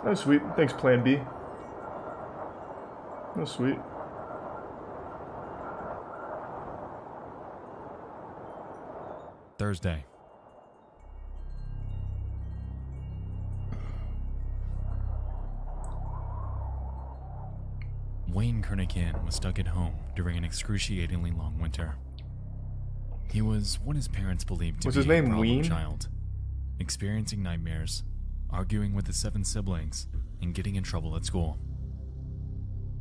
Oh, sweet. Thanks, Plan B. Oh, sweet. Thursday. MoistCr1tikal was stuck at home during an excruciatingly long winter. He was what his parents believed to Was be his a name problem Ween? child, experiencing nightmares, arguing with his 7 siblings, and getting in trouble at school.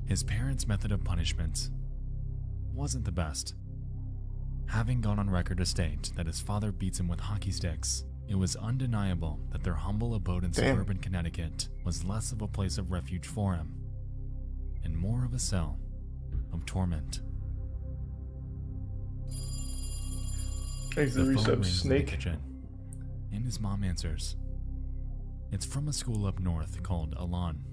His parents' method of punishment wasn't the best. Having gone on record to state that his father beats him with hockey sticks, it was undeniable that their humble abode in suburban Connecticut was less of a place of refuge for him, and more of a cell of torment. Thanks, the The phone resub rings in the snake. kitchen, and his mom answers. It's from a school up north called Alon.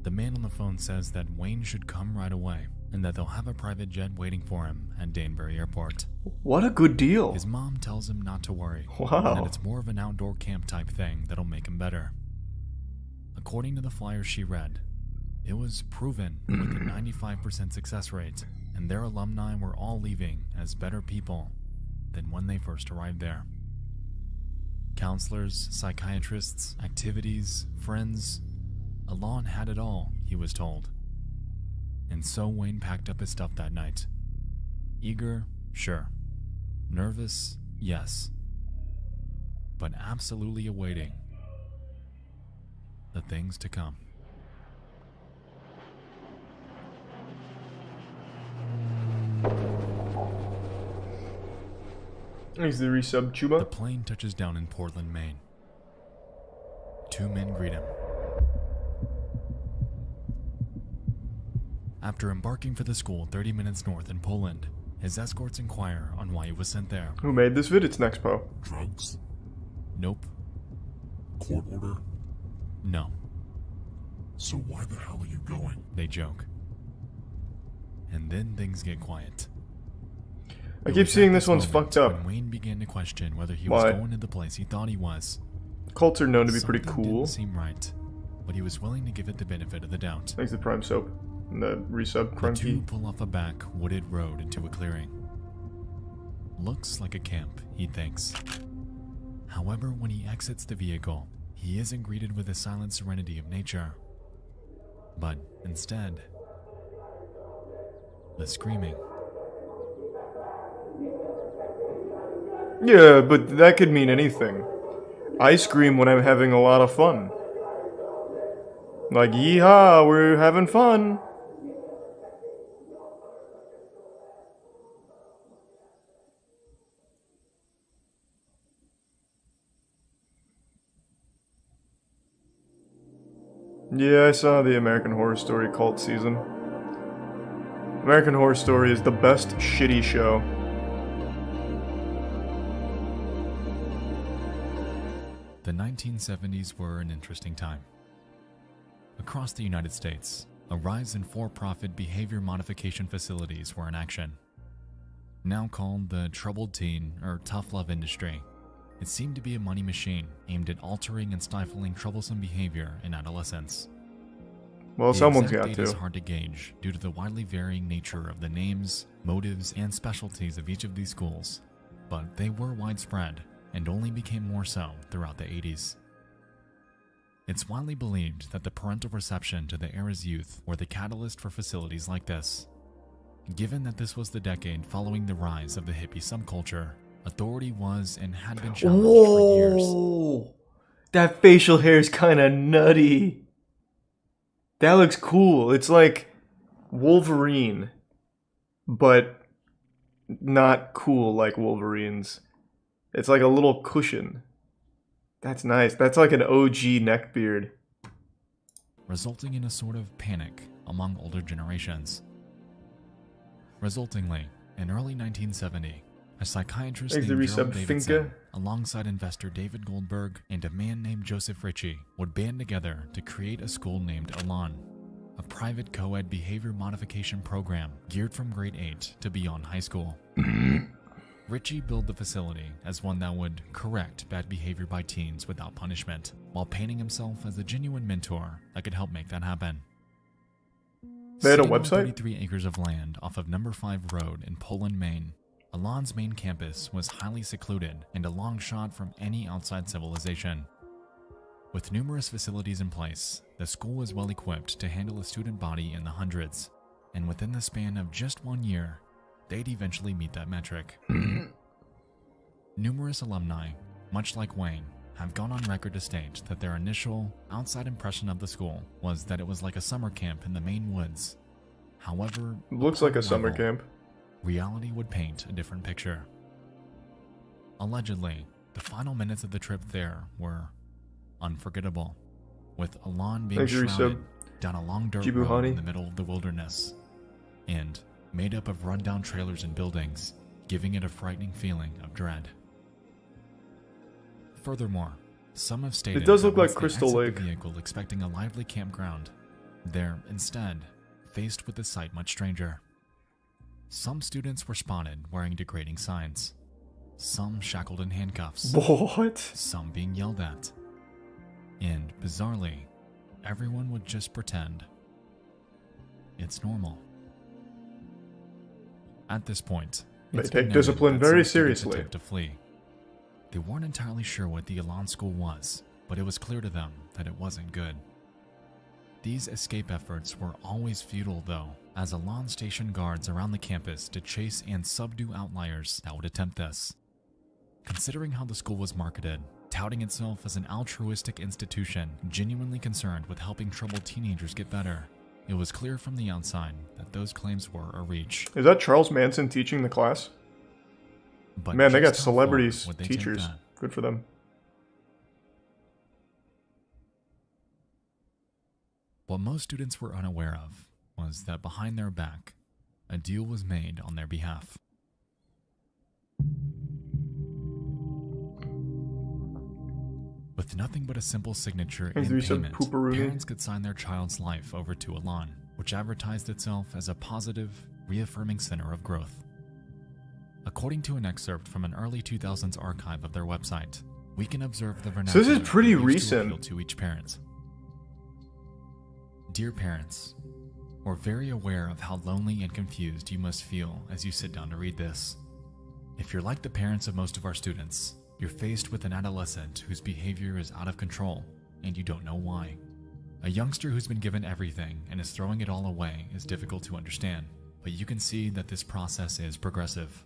The man on the phone says that Wayne should come right away, and that they'll have a private jet waiting for him at Danbury Airport. What a good deal. His mom tells him not to worry, and Wow. that it's more of an outdoor camp type thing that'll make him better. According to the flyer she read, it was proven with a 95% success rate, and their alumni were all leaving as better people than when they first arrived there. Counselors, psychiatrists, activities, friends. Alon had it all, he was told. And so Wayne packed up his stuff that night. Eager, sure. Nervous, yes. But absolutely awaiting the things to come. Thanks, the resub The Chuba. plane touches down in Portland, Maine. 2 men greet him. After embarking for the school 30 minutes north in Poland, his escorts inquire on why he was sent there. Who made this vid? It's Nexpo. Drugs? Nope, Court order? no, So why the hell are you going? they joke. And then things get quiet. I It keep was seeing at this one's moment fucked up. When Wayne began to question whether he Why? was going to the place he thought he was. Cults are known to be pretty Something cool. didn't seem right, but he was willing to give it the benefit of the doubt. Thanks, the Prime Soap. And the resub The two Crunky. pull off a back, wooded road into a clearing. Looks like a camp, he thinks. However, when he exits the vehicle, he isn't greeted with the silent serenity of nature, but instead, the screaming. Yeah, but that could mean anything. I scream when I'm having a lot of fun. Like, yeehaw, we're having fun. Yeah, I saw the American Horror Story cult season. American Horror Story is the best shitty show. The 1970s were an interesting time. Across the United States, a rise in for-profit behavior modification facilities were in action. Now called the troubled teen or tough love industry, it seemed to be a money machine aimed at altering and stifling troublesome behavior in adolescents. Well, The someone's exact got date is to. hard to gauge due to the widely varying nature of the names, motives, and specialties of each of these schools, but they were widespread and only became more so throughout the 80s. It's widely believed that the parental reception to the era's youth were the catalyst for facilities like this. Given that this was the decade following the rise of the hippie subculture, authority was and had been challenged for years. Whoa! That facial hair is kind of nutty. That looks cool. It's like Wolverine, but not cool like Wolverine's. It's like a little cushion. That's nice. That's like an OG neckbeard. Resulting in a sort of panic among older generations. Resultingly, in early 1970, a psychiatrist Thanks, the named Gerald resub Davidson, Finca. alongside investor David Goldberg and a man named Joseph Ritchie, would band together to create a school named Alon, a private co-ed behavior modification program geared from grade 8 to beyond high school. Richie billed the facility as one that would correct bad behavior by teens without punishment, while painting himself as a genuine mentor that could help make that happen. They had a Sitting on website? 33 acres of land off of Number 5 Road in Poland, Maine, Alon's main campus was highly secluded and a long shot from any outside civilization. With numerous facilities in place, the school was well equipped to handle a student body in the hundreds, and within the span of just 1 year, they'd eventually meet that metric. Numerous alumni, much like Wayne, have gone on record to state that their initial, outside impression of the school was that it was like a summer camp in the Maine woods. However, Looks like a upon summer arrival, camp. reality would paint a different picture. Allegedly, the final minutes of the trip there were unforgettable, with Alon being Thanks, Resub. shrouded down a long dirt Jibu road Hani. in the middle of the wilderness, and made up of rundown trailers and buildings, giving it a frightening feeling of dread. Furthermore, some have stated It does that look like once they Crystal exit Lake. the vehicle expecting a lively campground, they're instead faced with a sight much stranger. Some students were spotted wearing degrading signs, some shackled in handcuffs, What? some being yelled at, and bizarrely, everyone would just pretend it's normal. At this point, They it's been take noted discipline that very some students seriously. attempt to flee. They weren't entirely sure what the Alon school was, but it was clear to them that it wasn't good. These escape efforts were always futile though, as Alon stationed guards around the campus to chase and subdue outliers that would attempt this. Considering how the school was marketed, touting itself as an altruistic institution genuinely concerned with helping troubled teenagers get better, it was clear from the outside that those claims were a reach. Is that Charles Manson teaching the class? But Man, they got just how far celebrities, would they take teachers. that? Good for them. What most students were unaware of was that behind their back, a deal was made on their behalf. With nothing but a simple signature Hey, and do some payment, pooperoonie. parents could sign their child's life over to Alon, which advertised itself as a positive, reaffirming center of growth. According to an excerpt from an early 2000s archive of their website, we can observe the vernacular this is pretty they used to recent. appeal to each parent. Dear parents, we're very aware of how lonely and confused you must feel as you sit down to read this. If you're like the parents of most of our students, you're faced with an adolescent whose behavior is out of control, and you don't know why. A youngster who's been given everything and is throwing it all away is difficult to understand, but you can see that this process is progressive.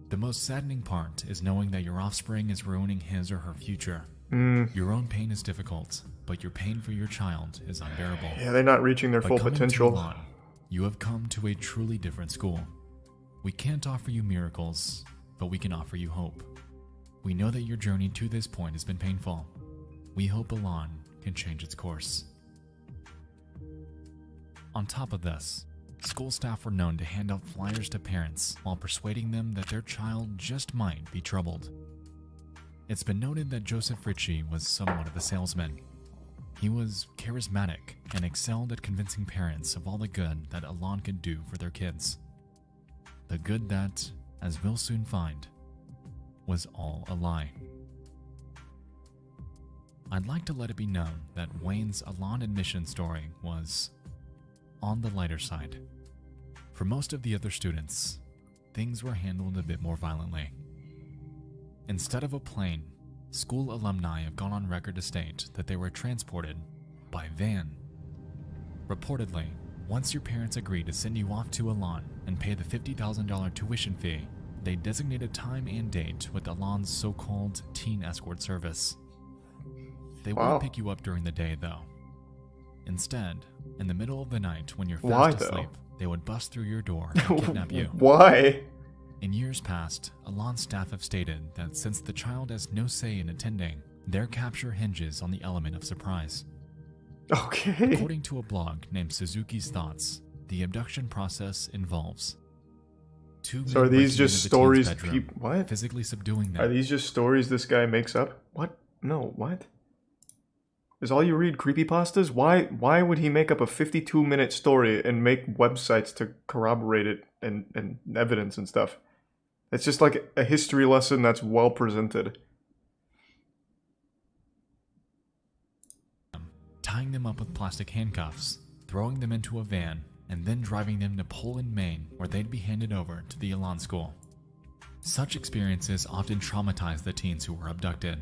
The most saddening part is knowing that your offspring is ruining his or her future. Your own pain is difficult, but your pain for your child is unbearable. Yeah, they're not reaching their By full coming to potential. Milan, you have come to a truly different school. We can't offer you miracles, but we can offer you hope. We know that your journey to this point has been painful. We hope Milan can change its course. On top of this, school staff were known to hand out flyers to parents while persuading them that their child just might be troubled. It's been noted that Joseph Ritchie was somewhat of a salesman. He was charismatic and excelled at convincing parents of all the good that Alon could do for their kids. The good that, as we'll soon find, was all a lie. I'd like to let it be known that Wayne's Alon admission story was on the lighter side. For most of the other students, things were handled a bit more violently. Instead of a plane, school alumni have gone on record to state that they were transported by van. Reportedly, once your parents agreed to send you off to Alon and pay the $50,000 tuition fee, they designated time and date with Alon's so-called teen escort service. They Wow. won't pick you up during the day, though. Instead, in the middle of the night when you're Why, fast though? asleep, they would bust through your door and kidnap you. Why? In years past, Alon's staff have stated that since the child has no say in attending, their capture hinges on the element of surprise. Okay. According to a blog named Suzuki's Thoughts, the abduction process involves two So are men these breaking just into the teen's stories bedroom, what? physically subduing them. Are these just stories this guy makes up? What? No, what? Is all you read creepypastas? Why would he make up a 52-minute story and make websites to corroborate it and evidence and stuff? It's just like a history lesson that's well presented. Tying them up with plastic handcuffs, throwing them into a van, and then driving them to Poland, Maine, where they'd be handed over to the Elan school. Such experiences often traumatized the teens who were abducted.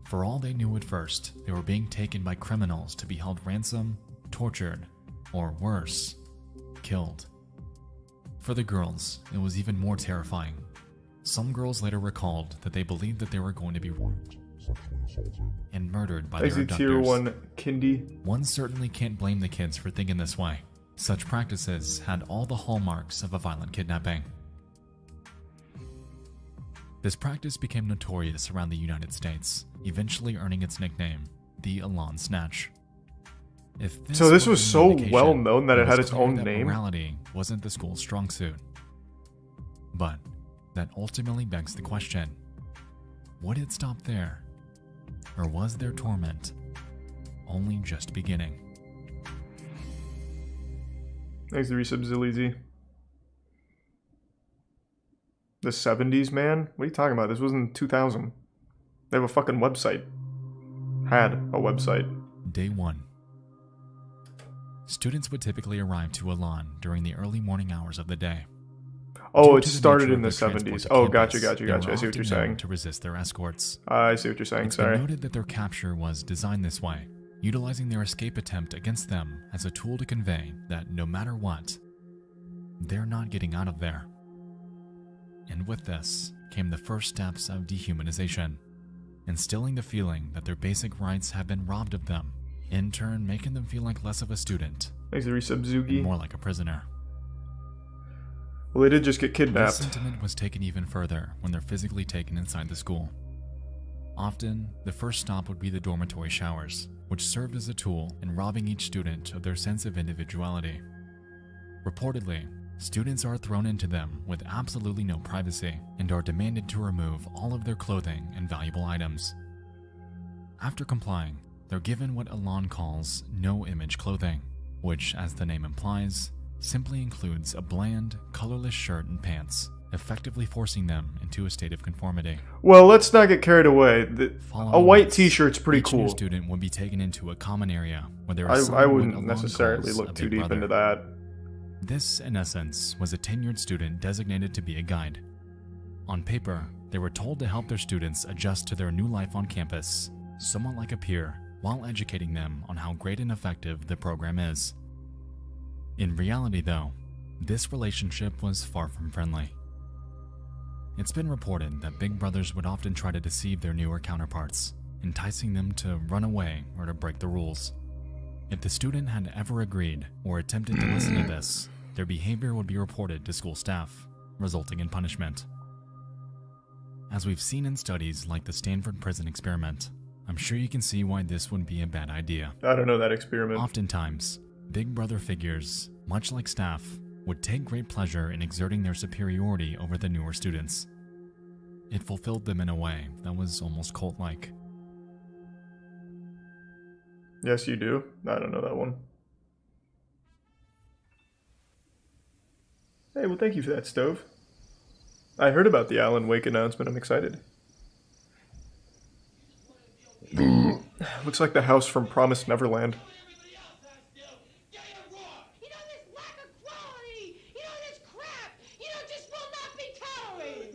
For all they knew at first, they were being taken by criminals to be held ransom, tortured, or worse, killed. For the girls, it was even more terrifying. Some girls later recalled that they believed that they were going to be Raped, sexually assaulted. and murdered by their Tier abductors. 1 kindy. One certainly can't blame the kids for thinking this way. Such practices had all the hallmarks of a violent kidnapping. This practice became notorious around the United States, eventually earning its nickname, the Elan Snatch. If So this was wasn't so an indication, well known that it had was its clear own that name? Morality wasn't the school's strong suit. But that ultimately begs the question, would it stop there? Or was their torment only just beginning? Thanks to resub Zillizy. The 70s, man? What are you talking about? This was in 2000. They have a fucking website. Had a website. Day 1. Students would typically arrive to Elan during the early morning hours of the day. Oh, Due it to the started nature in of the their transport 70s. to Oh, campus, gotcha. they were I see what often you're known saying. to resist their escorts. I see what you're saying, It's been sorry. noted that their capture was designed this way, utilizing their escape attempt against them as a tool to convey that no matter what, they're not getting out of there. And with this came the first steps of dehumanization, instilling the feeling that their basic rights have been robbed of them, in turn making them feel like less of a student Thanks to resub and Zugi. more like a prisoner. Well, they did just get This kidnapped. sentiment was taken even further when they're physically taken inside the school. Often, the first stop would be the dormitory showers, which served as a tool in robbing each student of their sense of individuality. Reportedly, students are thrown into them with absolutely no privacy and are demanded to remove all of their clothing and valuable items. After complying, they're given what Elan calls no-image clothing, which, as the name implies, simply includes a bland, colorless shirt and pants, effectively forcing them into a state of conformity. Well, let's not get carried away. A Following white this, t-shirt's pretty each new cool. student would be taken into a common area where they're I assigned wouldn't what Elan necessarily calls look a too big deep brother. into that. This, in essence, was a tenured student designated to be a guide. On paper, they were told to help their students adjust to their new life on campus, somewhat like a peer, while educating them on how great and effective the program is. In reality, though, this relationship was far from friendly. It's been reported that big brothers would often try to deceive their newer counterparts, enticing them to run away or to break the rules. If the student had ever agreed or attempted to listen to this, their behavior would be reported to school staff, resulting in punishment. As we've seen in studies like the Stanford prison experiment, I'm sure you can see why this would be a bad idea. I don't know that experiment. Oftentimes, big brother figures, much like staff, would take great pleasure in exerting their superiority over the newer students. It fulfilled them in a way that was almost cult-like. Yes, you do. I don't know that one. Hey, well, thank you for that, Stove. I heard about the Alan Wake announcement. I'm excited. Looks like the house from Promised Neverland.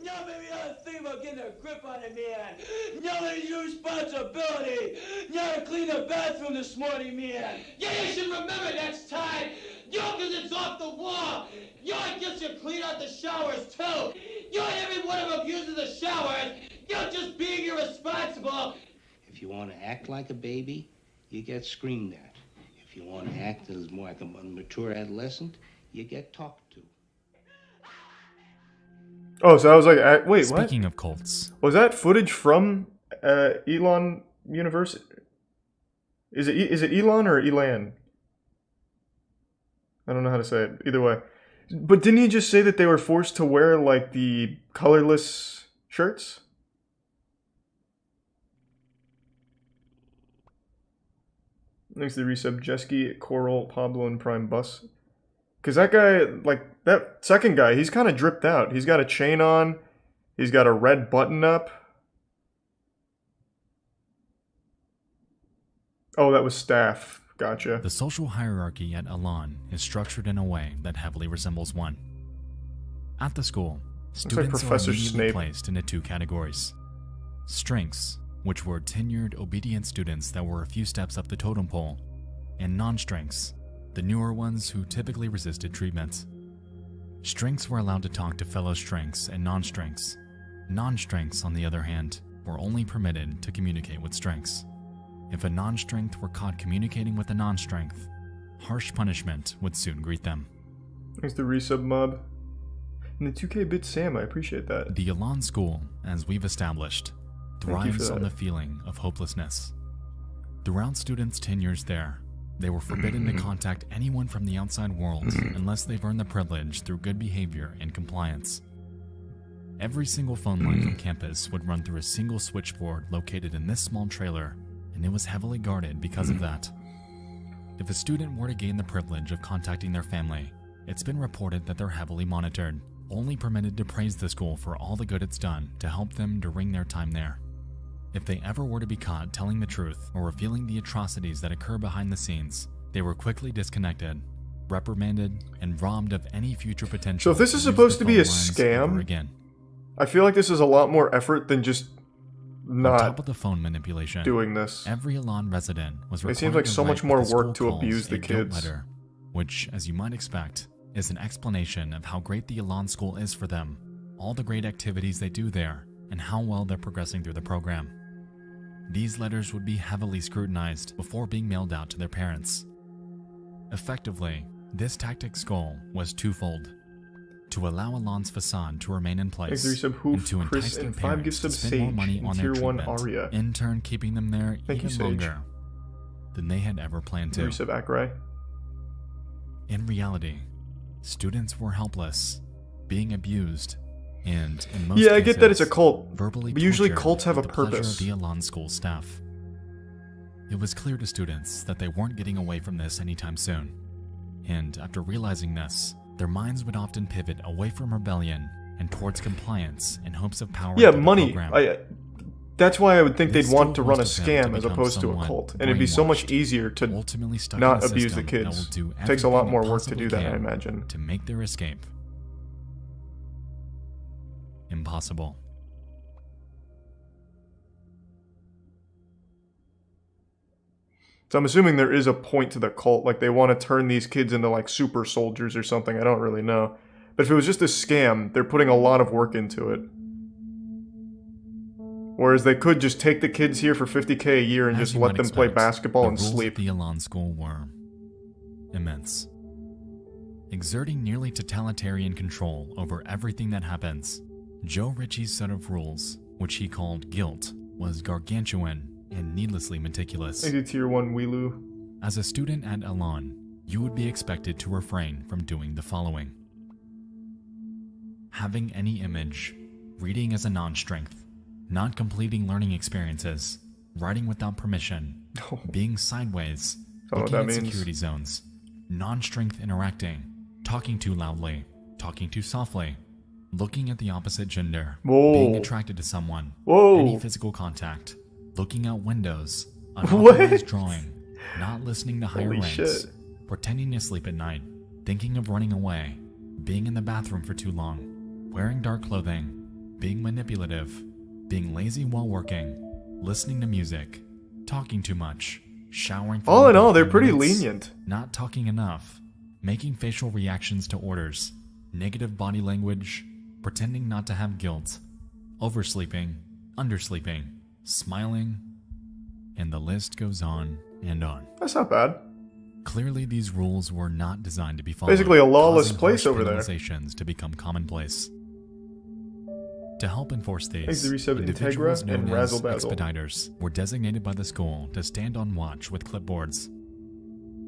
Nobody else think about getting a grip on it, man. Nobody use responsibility. Never clean the bathroom this morning, man. Yeah, you should remember next time. Cause it's off the wall. I guess you clean out the showers too. Every one of them uses the showers. Just being irresponsible. If you want to act like a baby, you get screamed at. If you want to act as more like a mature adolescent, you get talked to. Oh, so I was like, wait, what? Speaking of cults, Was that footage from Elon University? Is it Elon or Elan? I don't know how to say it. Either way. But didn't he just say that they were forced to wear, like, the colorless shirts? Thanks to the resub, Jeski, Coral, Pablo, and Prime Bus. Because that guy, like, that second guy, he's kind of dripped out. He's got a chain on. He's got a red button up. Oh, that was staff. Gotcha. The social hierarchy at Elan is structured in a way that heavily resembles one. At the school, students are Professor immediately Snape. placed into two categories. Strengths, which were tenured, obedient students that were a few steps up the totem pole, and non-strengths, the newer ones who typically resisted treatment. Strengths were allowed to talk to fellow strengths and non-strengths. Non-strengths, on the other hand, were only permitted to communicate with strengths. If a non-strength were caught communicating with a non-strength, harsh punishment would soon greet them. Thanks to resub mob. And the 2K bit Sam, I appreciate that. The Elan School, as we've established, thrives on that. the feeling of hopelessness. Throughout students' tenures there, they were forbidden to contact anyone from the outside world unless they've earned the privilege through good behavior and compliance. Every single phone line from campus would run through a single switchboard located in this small trailer, and it was heavily guarded because of that. If a student were to gain the privilege of contacting their family, it's been reported that they're heavily monitored, only permitted to praise the school for all the good it's done to help them during their time there. If they ever were to be caught telling the truth or revealing the atrocities that occur behind the scenes, they were quickly disconnected, reprimanded, and robbed of any future potential. So if this is to use supposed the to be a phone lines scam, ever again. I feel like this is a lot more effort than just On top not of the phone manipulation, doing this. every Elan resident was It required seems like to so write much what more the school work to calls abuse the a guilt kids. letter, which, as you might expect, is an explanation of how great the Elan School is for them, all the great activities they do there, and how well they're progressing through the program. These letters would be heavily scrutinized before being mailed out to their parents. Effectively, this tactic's goal was twofold: to allow Elan's facade to remain in place, Thanks to resub Hoof, and to entice Chris, their and 5 parents gifts to of spend more Sage, money and on their Tier 1 treatment, Aria. in turn keeping them there Thank you, even Sage. longer than they had ever planned to. Resub Akrai. In reality, students were helpless, being abused, and in most Yeah, I get that it's a cases, cult, verbally but usually tortured cults have with a the pleasure purpose. of the Elan School staff. It was clear to students that they weren't getting away from this anytime soon, and after realizing this, their minds would often pivot away from rebellion and towards compliance in hopes of power. Yeah, through the money. program. That's why I would think This they'd want to still run a was to them to scam as become opposed to a somewhat cult, and it'd be so much brainwashed, easier to ultimately stuck not in a abuse the system that will kids. do Takes a lot everything more it work to possibly do that, I can imagine. to make their escape impossible. So I'm assuming there is a point to the cult, like they want to turn these kids into like super soldiers or something. I don't really know. But if it was just a scam, they're putting a lot of work into it. Whereas they could just take the kids here for $50K a year and As just you let might them play expect, basketball the and rules sleep. at the Elan School were immense, exerting nearly totalitarian control over everything that happens. Joe Ritchie's set of rules, which he called guilt, was gargantuan and needlessly meticulous. Thank you, Tier 1 Weelu. As a student at Elan, you would be expected to refrain from doing the following: having any image, reading as a non-strength, not completing learning experiences, writing without permission, being sideways, Don't know what looking that at means. security zones, non-strength interacting, talking too loudly, talking too softly, looking at the opposite gender, Whoa. being attracted to someone, Whoa. any physical contact, looking out windows, What? unauthorized drawing, not listening to higher Holy ranks, shit. pretending to sleep at night, thinking of running away, being in the bathroom for too long, wearing dark clothing, being manipulative, being lazy while working, listening to music, talking too much, showering for All more in than all, they're 10 pretty minutes, lenient. not talking enough, making facial reactions to orders, negative body language, pretending not to have guilt, oversleeping, undersleeping, smiling, and the list goes on and on. That's not bad. Clearly, these rules were not designed to be followed. Basically a lawless causing place harsh over there. penalizations to become commonplace. To help enforce Thanks these, to Resub individuals Integra known and as Razzle Dazzle. expediters were designated by the school to stand on watch with clipboards.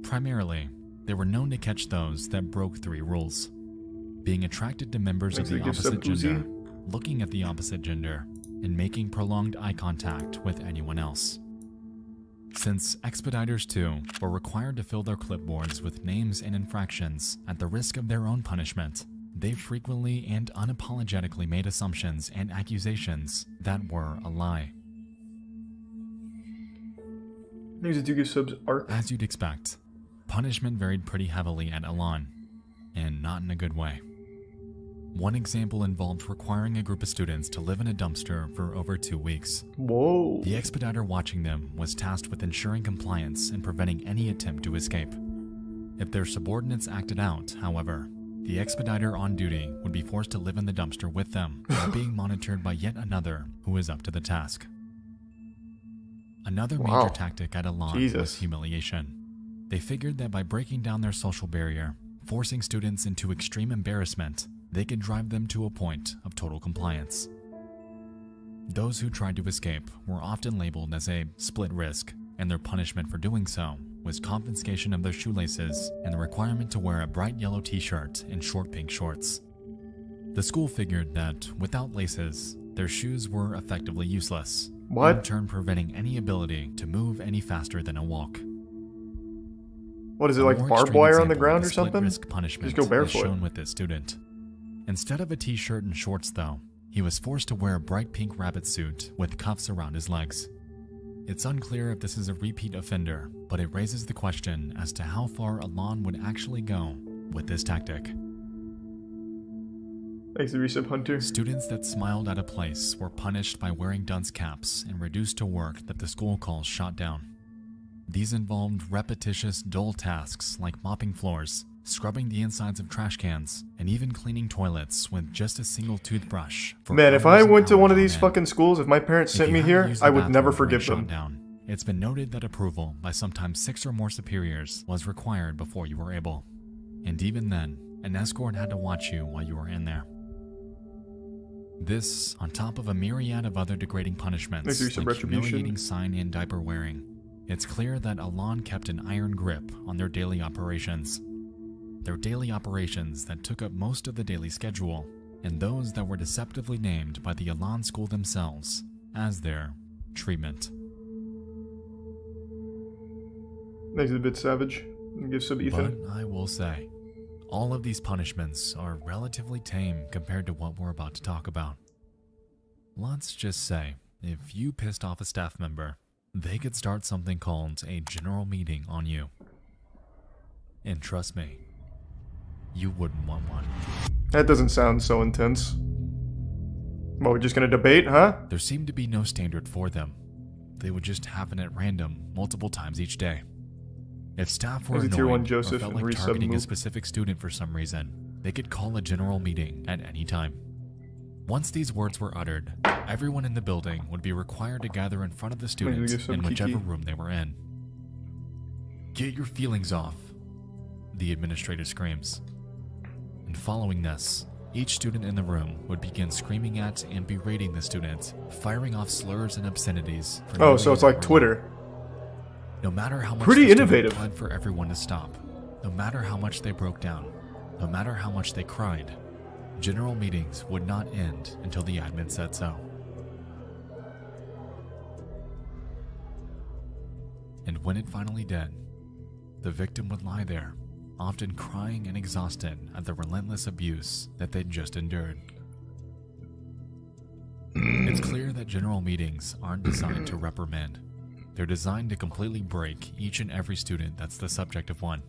Primarily, they were known to catch those that broke 3 rules: being attracted to members Thanks of to the Gift Sub opposite gender, Uzi. looking at the opposite gender, and making prolonged eye contact with anyone else. Since Expeditors too were required to fill their clipboards with names and infractions at the risk of their own punishment, They frequently and unapologetically made assumptions and accusations that were a lie. There's a do give subs arc. As you'd expect, punishment varied pretty heavily at Elan, and not in a good way. One example involved requiring a group of students to live in a dumpster for over 2 weeks. Whoa. The expediter watching them was tasked with ensuring compliance and preventing any attempt to escape. If their subordinates acted out, however, the expediter on duty would be forced to live in the dumpster with them while being monitored by yet another who was up to the task. Another Wow. major tactic at Elan was humiliation. They figured that by breaking down their social barrier, forcing students into extreme embarrassment, they could drive them to a point of total compliance. Those who tried to escape were often labeled as a split risk, and their punishment for doing so was confiscation of their shoelaces and the requirement to wear a bright yellow t-shirt and short pink shorts. The school figured that without laces, their shoes were effectively useless, What? in turn preventing any ability to move any faster than a walk. What is it, A like more barbed extreme wire on the example ground of or split something? risk punishment Just go barefoot. is shown with this student. Instead of a t-shirt and shorts though, he was forced to wear a bright pink rabbit suit with cuffs around his legs. It's unclear if this is a repeat offender, but it raises the question as to how far Elan would actually go with this tactic. Thanks to Resub Hunter. Students that smiled at a place were punished by wearing dunce caps and reduced to work that the school calls shot down. These involved repetitious, dull tasks like mopping floors, scrubbing the insides of trash cans, and even cleaning toilets with just a single toothbrush. For Man, if hours I and went to hours one of on these end. fucking schools, if my parents If sent you me had to here, use the I would never bathroom during forgive them. shutdown, it's been noted that approval by sometimes 6 or more superiors was required before you were able. And even then, an escort had to watch you while you were in there. This, on top of a myriad of other degrading punishments, Thanks for some like retribution. humiliating sign and diaper wearing, it's clear that Elan kept an iron grip on their daily operations. Their daily operations that took up most of the daily schedule, and those that were deceptively named by the Elan school themselves as their treatment. Makes it a bit savage. Give sub Ethan. But I will say, all of these punishments are relatively tame compared to what we're about to talk about. Let's just say, if you pissed off a staff member, they could start something called a general meeting on you. And trust me, you wouldn't want one. That doesn't sound so intense. Well, we're just gonna debate, huh? There seemed to be no standard for them. They would just happen at random, multiple times each day. If staff were There's a tier 1 annoyed or Joseph felt and like resub targeting a move. specific student for some reason, they could call a general meeting at any time. Once these words were uttered, everyone in the building would be required to gather in front of the student give some in whichever kiki. room they were in. "Get your feelings off," the administrator screams. And following this, each student in the room would begin screaming at and berating the student, firing off slurs and obscenities. For Oh, no so it's reason like at all. Twitter. No matter how much Pretty the student innovative. pled for everyone to stop, no matter how much they broke down, no matter how much they cried, general meetings would not end until the admin said so. And when it finally did, the victim would lie there, often crying and exhausted at the relentless abuse that they'd just endured. It's clear that general meetings aren't designed to reprimand. They're designed to completely break each and every student that's the subject of one.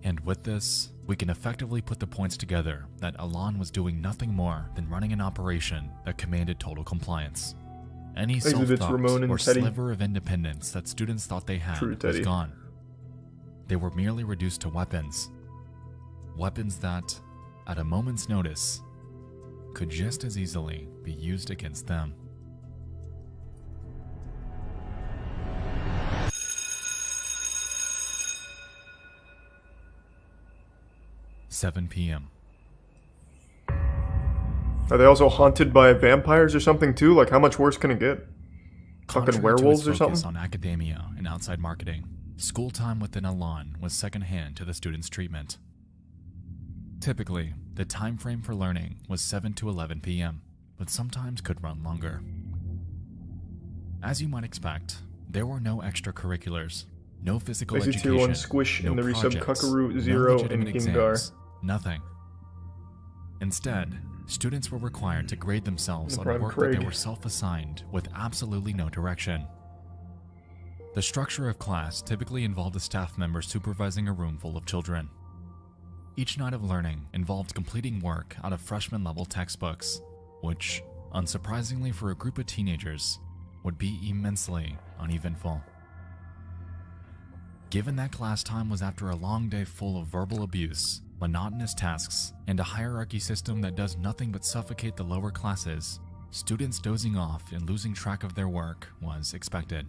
And with this, we can effectively put the points together that Elan was doing nothing more than running an operation that commanded total compliance. Any Exhibits self-thought Ramon and or Teddy. sliver of independence that students thought they had True, was Teddy. gone. They were merely reduced to weapons. Weapons that, at a moment's notice, could just as easily be used against them. "7 p.m. Are they also haunted by vampires or something too? Like, how much worse can it get? Contrary Fucking to its werewolves or focus something? on academia and outside marketing, school time within Elan was secondhand to the students' treatment. Typically, the time frame for learning was 7 to 11 p.m., but sometimes could run longer. As you might expect, there were no extracurriculars, no physical Thanks to education, tier 1 Squish no and the resub projects, Kakaru, no Zero, and legitimate Gengar. exams, nothing. Instead, students were required to grade themselves on work that they were self-assigned with absolutely no direction. The structure of class typically involved a staff member supervising a room full of children. Each night of learning involved completing work out of freshman-level textbooks, which, unsurprisingly for a group of teenagers, would be immensely uneventful. Given that class time was after a long day full of verbal abuse, monotonous tasks, and a hierarchy system that does nothing but suffocate the lower classes, students dozing off and losing track of their work was expected.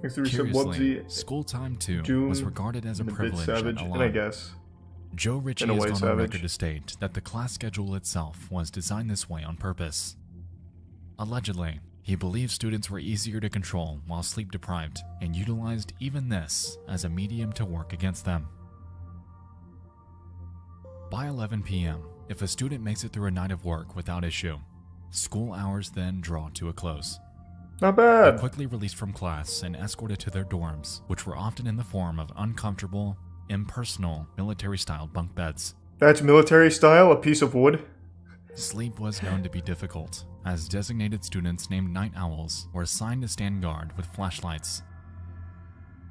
Curiously, school time too was regarded as a privilege at Elan. I guess Joe Ritchie has gone on record to state that the class schedule itself was designed this way on purpose. Allegedly, he believes students were easier to control while sleep-deprived and utilized even this as a medium to work against them. By 11 p.m., if a student makes it through a night of work without issue, school hours then draw to a close. Not bad. They're quickly released from class and escorted to their dorms, which were often in the form of uncomfortable, impersonal, military-style bunk beds. That's military style? A piece of wood? Sleep was known to be difficult, as designated students named night owls were assigned to stand guard with flashlights.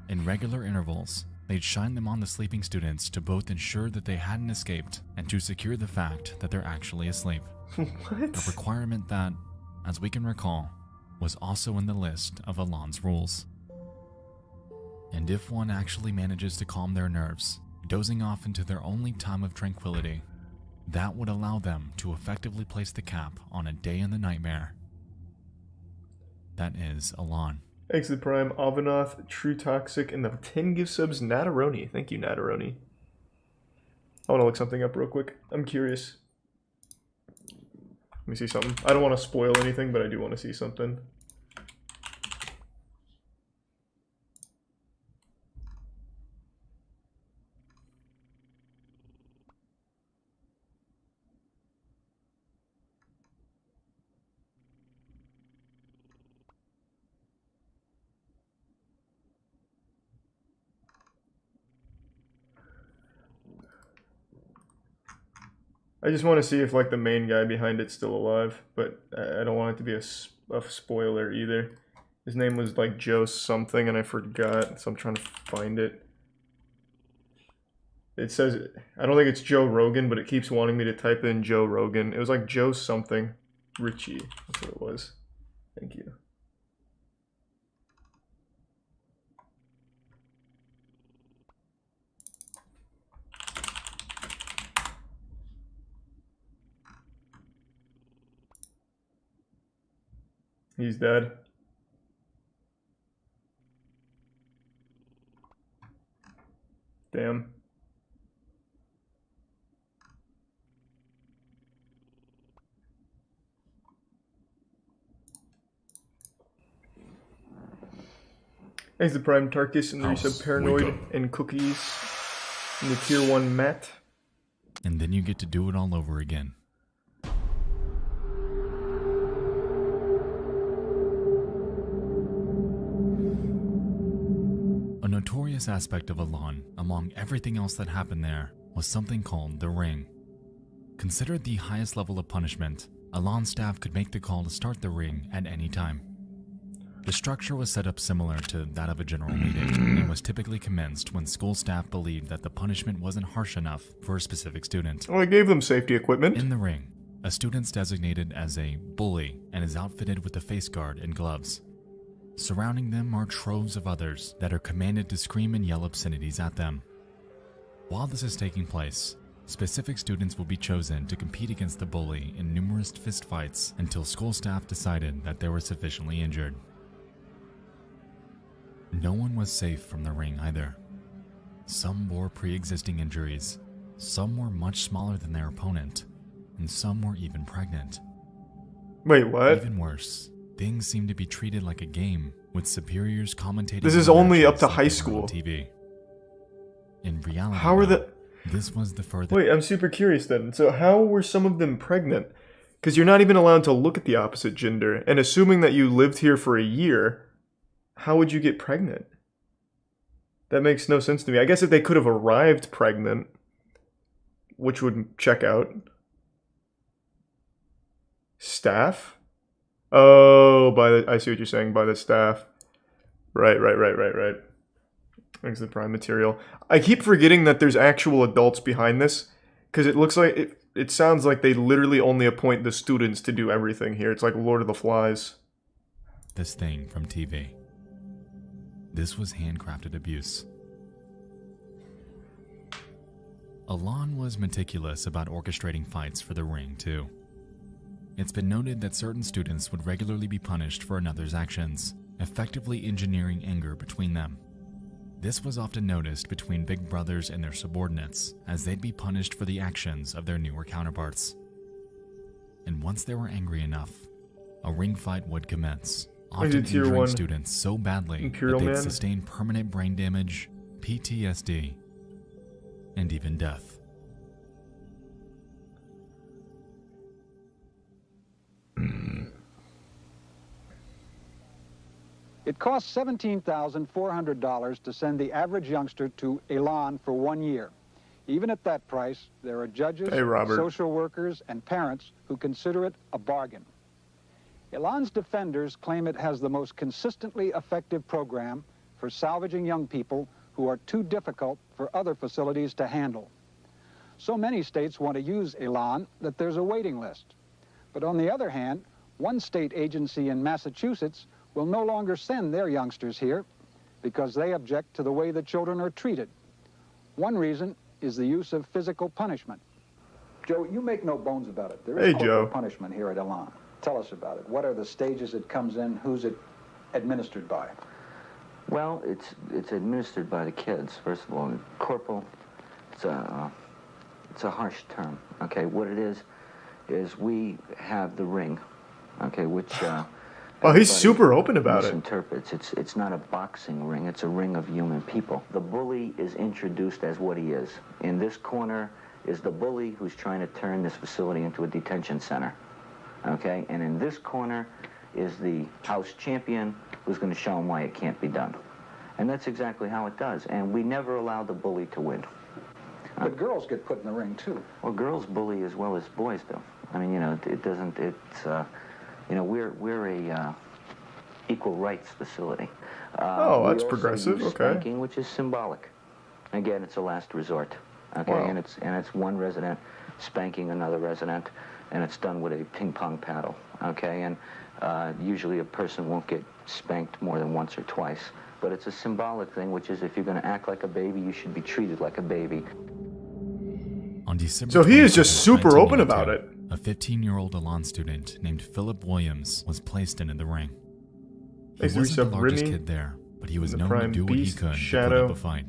In regular intervals, they'd shine them on the sleeping students to both ensure that they hadn't escaped and to secure the fact that they're actually asleep. What? A requirement that, as we can recall, was also in the list of Elan's rules. And if one actually manages to calm their nerves, dozing off into their only time of tranquility, that would allow them to effectively place the cap on a day in the nightmare. That is Elan. Thanks to the Prime, Avanath, True Toxic, and the 10 gift subs, Nataroni. Thank you, Nataroni. I want to look something up real quick. I'm curious. Let me see something. I don't want to spoil anything, but I do want to see something. I just want to see if, like, the main guy behind it's still alive, but I don't want it to be a spoiler either. His name was, like, Joe something, and I forgot, so I'm trying to find it. It says, I don't think it's Joe Rogan, but it keeps wanting me to type in Joe Rogan. It was like Joe something. Richie, that's what it was. Thank you. He's dead. Damn. Thanks to Prime Tarkus and the resub Paranoid and Cookies and the Tier 1 Matt. And then you get to do it all over again. A notorious aspect of Elan, among everything else that happened there, was something called the Ring. Considered the highest level of punishment, Elan staff could make the call to start the Ring at any time. The structure was set up similar to that of a general meeting, and was typically commenced when school staff believed that the punishment wasn't harsh enough for a specific student. Well, I gave them safety equipment. In the Ring, a student's designated as a bully and is outfitted with a face guard and gloves. Surrounding them are troves of others that are commanded to scream and yell obscenities at them. While this is taking place, specific students will be chosen to compete against the bully in numerous fistfights until school staff decided that they were sufficiently injured. No one was safe from the Ring either. Some bore pre-existing injuries, some were much smaller than their opponent, and some were even pregnant. Wait, what? Even worse, things seem to be treated like a game, with superiors commentating. This is only up to high school. TV. In reality, how are the... This was the furthest... Wait, I'm super curious then. So how were some of them pregnant? Because you're not even allowed to look at the opposite gender. And assuming that you lived here for a year, how would you get pregnant? That makes no sense to me. I guess if they could have arrived pregnant, which would check out. Staff? Oh, I see what you're saying, by the staff. Right. Exit prime material. I keep forgetting that there's actual adults behind this, because it looks like, it sounds like they literally only appoint the students to do everything here. It's like Lord of the Flies. This thing from TV. This was handcrafted abuse. Alon was meticulous about orchestrating fights for the ring, too. It's been noted that certain students would regularly be punished for another's actions, effectively engineering anger between them. This was often noticed between big brothers and their subordinates, as they'd be punished for the actions of their newer counterparts. And once they were angry enough, a ring fight would commence, often injuring students so badly that they'd sustain permanent brain damage, PTSD, and even death. It costs $17,400 to send the average youngster to Elan for 1 year. Even at that price, there are judges, social workers, and parents who consider it a bargain. Elan's defenders claim it has the most consistently effective program for salvaging young people who are too difficult for other facilities to handle. So many states want to use Elan that there's a waiting list. But on the other hand, one state agency in Massachusetts will no longer send their youngsters here because they object to the way the children are treated. One reason is the use of physical punishment. Joe, you make no bones about it. There is corporal punishment here at Elan. Tell us about it. What are the stages it comes in? Who's it administered by? Well, it's administered by the kids, first of all. Corporal, it's a harsh term, okay? What it is we have the ring, okay, which... Oh, he's super open about it. Misinterprets. It's not a boxing ring. It's a ring of human people. The bully is introduced as what he is. In this corner is the bully who's trying to turn this facility into a detention center. Okay? And in this corner is the house champion who's going to show him why it can't be done. And that's exactly how it does. And we never allow the bully to win. But girls get put in the ring, too. Well, girls bully as well as boys do. I mean, you know, it doesn't... You know, we're a equal rights facility. Oh, that's progressive. Okay. Spanking, which is symbolic. Again, it's a last resort. Okay, wow. and it's one resident spanking another resident, and it's done with a ping pong paddle. Okay, and usually a person won't get spanked more than once or twice. But it's a symbolic thing, which is if you're going to act like a baby, you should be treated like a baby. On December so he is just super open about it. A 15-year-old Elan student named Philip Williams was placed into the ring. He wasn't the largest kid there, but he was known to do what he could to put up a fight.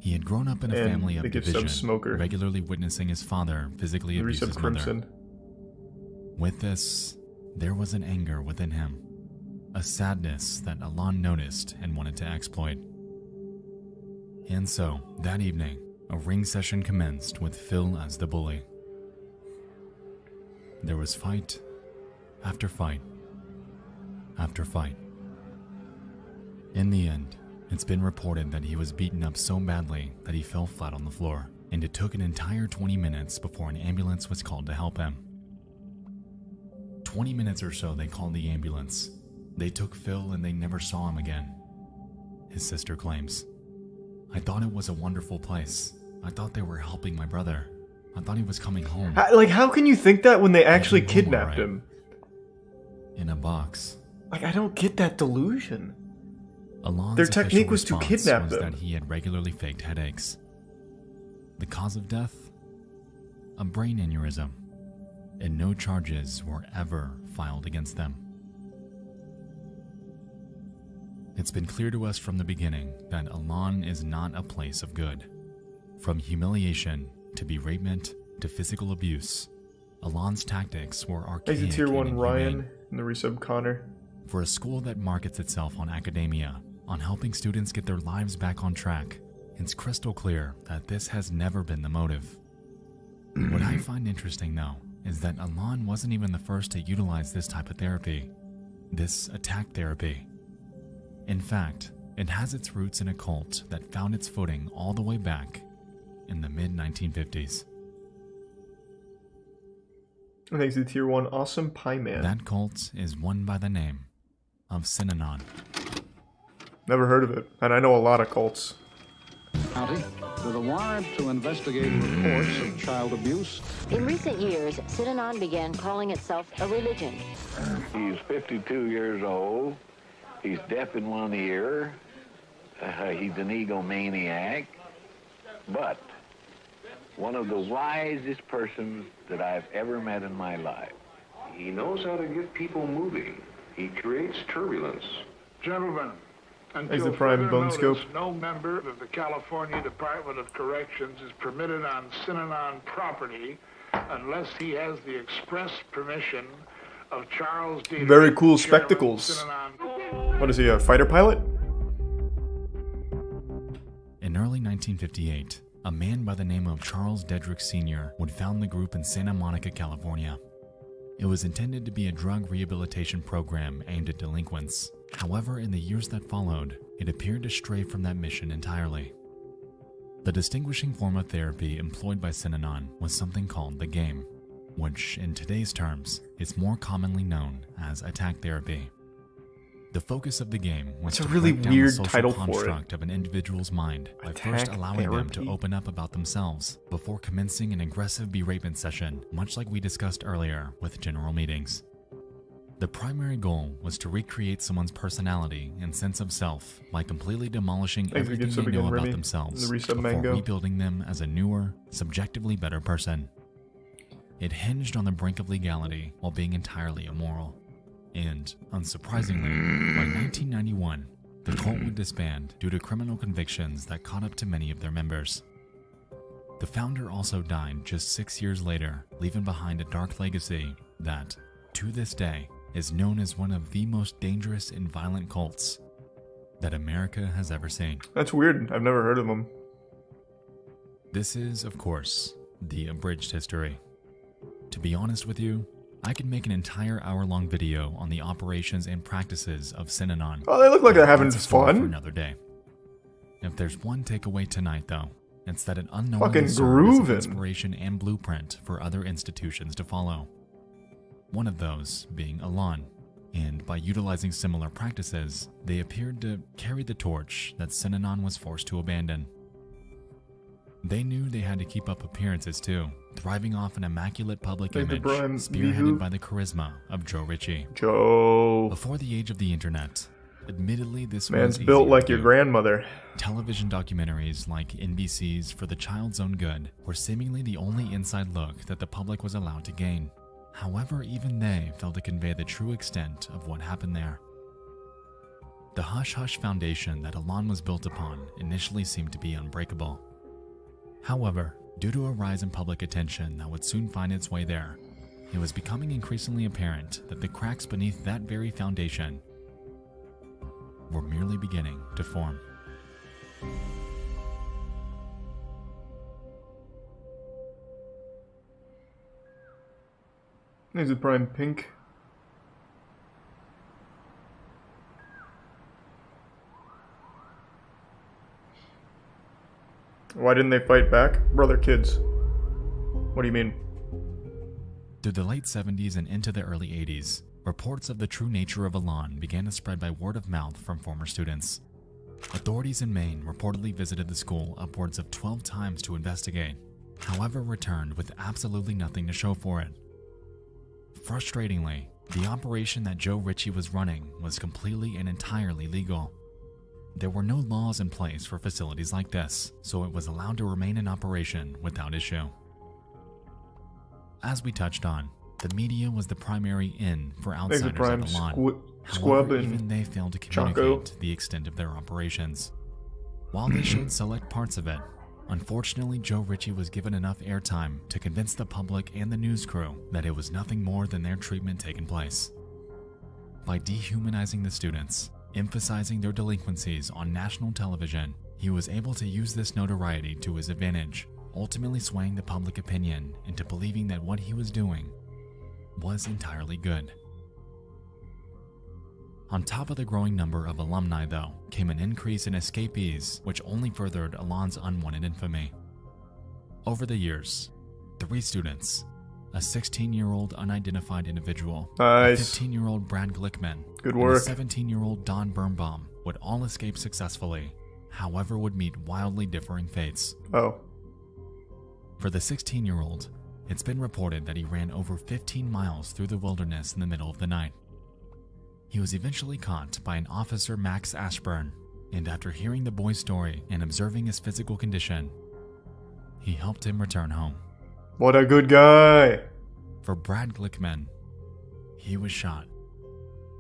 He had grown up in a family of division, regularly witnessing his father physically abuse his mother. With this, there was an anger within him, a sadness that Elan noticed and wanted to exploit. And so, that evening, a ring session commenced with Phil as the bully. There was fight after fight after fight. In the end, it's been reported that he was beaten up so badly that he fell flat on the floor, and it took an entire 20 minutes before an ambulance was called to help him. 20 minutes or so they called the ambulance. They took Phil and they never saw him again. His sister claims, "I thought it was a wonderful place. I thought they were helping my brother. I thought he was coming home." How can you think that when they actually kidnapped him? In a box. I don't get that delusion. Elan's Their technique was to kidnap them. That he had regularly faked headaches. The cause of death? A brain aneurysm. And no charges were ever filed against them. It's been clear to us from the beginning that Elan is not a place of good. From humiliation to beratement to physical abuse, Elan's tactics were archaic and Tier 1 inhumane. Ryan and the resub Connor. For a school that markets itself on academia, on helping students get their lives back on track, it's crystal clear that this has never been the motive. What I find interesting, though, is that Elan wasn't even the first to utilize this type of therapy, this attack therapy. In fact, it has its roots in a cult that found its footing all the way back in the mid-1950s. Thanks to Tier 1 Awesome Pie Man. That cult is one by the name of Synanon. Never heard of it, and I know a lot of cults. County with a warrant to investigate reports of child abuse. In recent years, Synanon began calling itself a religion. He's 52 years old. He's deaf in one ear. He's an egomaniac. But one of the wisest persons that I've ever met in my life. He knows how to get people moving. He creates turbulence. Gentlemen, Thanks until to Prime further Bone notice, Scope. no member of the California Department of Corrections is permitted on Synanon property unless he has the express permission of Charles D. Very cool Chairman, spectacles. Synanon. What is he, a fighter pilot? In early 1958, a man by the name of Charles Dedrick Sr. would found the group in Santa Monica, California. It was intended to be a drug rehabilitation program aimed at delinquents. However, in the years that followed, it appeared to stray from that mission entirely. The distinguishing form of therapy employed by Synanon was something called the game, which, in today's terms, is more commonly known as attack therapy. The focus of the game was It's a to really break down weird the social title for it. construct of an individual's mind by first Attack allowing them therapy? to open up about themselves before commencing an aggressive beratement session, much like we discussed earlier with general meetings. The primary goal was to recreate someone's personality and sense of self by completely demolishing Thanks for everything gifts up they know again, about Remy. themselves The resub before mango. rebuilding them as a newer, subjectively better person. It hinged on the brink of legality while being entirely immoral. And, unsurprisingly, by 1991, the cult would disband due to criminal convictions that caught up to many of their members. The founder also died just 6 years later, leaving behind a dark legacy that, to this day, is known as one of the most dangerous and violent cults that America has ever seen. That's weird. I've never heard of him. This is, of course, the abridged history. To be honest with you, I could make an entire hour-long video on the operations and practices of Synanon. Oh, they look like they're having That's a story for fun. another day. If there's one takeaway tonight, though, it's that it Fucking unknowingly served as groovin'. an inspiration and blueprint for other institutions to follow. One of those being Elan, and by utilizing similar practices, they appeared to carry the torch that Synanon was forced to abandon. They knew they had to keep up appearances too, thriving off an immaculate public Like the image, Brian spearheaded Vihu. by the charisma of Joe Ritchie. Joe. Before the age of the internet, admittedly this Man's was built easier like to your do. grandmother. Television documentaries like NBC's For the Child's Own Good were seemingly the only inside look that the public was allowed to gain. However, even they failed to convey the true extent of what happened there. The hush-hush foundation that Elan was built upon initially seemed to be unbreakable. However, due to a rise in public attention that would soon find its way there, it was becoming increasingly apparent that the cracks beneath that very foundation were merely beginning to form. Is it Prime Pink? Why didn't they fight back? Brother kids. What do you mean? Through the late 70s and into the early 80s, reports of the true nature of Elan began to spread by word of mouth from former students. Authorities in Maine reportedly visited the school upwards of 12 times to investigate, however returned with absolutely nothing to show for it. Frustratingly, the operation that Joe Ritchie was running was completely and entirely legal. There were no laws in place for facilities like this, so it was allowed to remain in operation without issue. As we touched on, the media was the primary in for outsiders Prime at Elan. Squub However, and even they failed to Choco. communicate the extent of their operations. While they showed select parts of it, unfortunately Joe Ritchie was given enough airtime to convince the public and the news crew that it was nothing more than their treatment taking place. By dehumanizing the students, emphasizing their delinquencies on national television, he was able to use this notoriety to his advantage, ultimately swaying the public opinion into believing that what he was doing was entirely good. On top of the growing number of alumni, though, came an increase in escapees, which only furthered Elan's unwanted infamy. Over the years, 3 students, a 16-year-old unidentified individual, nice. a 15-year-old Brad Glickman, good work, and a 17-year-old Don Birnbaum would all escape successfully, however would meet wildly differing fates. Oh. For the 16-year-old, it's been reported that he ran over 15 miles through the wilderness in the middle of the night. He was eventually caught by an officer, Max Ashburn, and after hearing the boy's story and observing his physical condition, he helped him return home. What a good guy! For Brad Glickman, he was shot.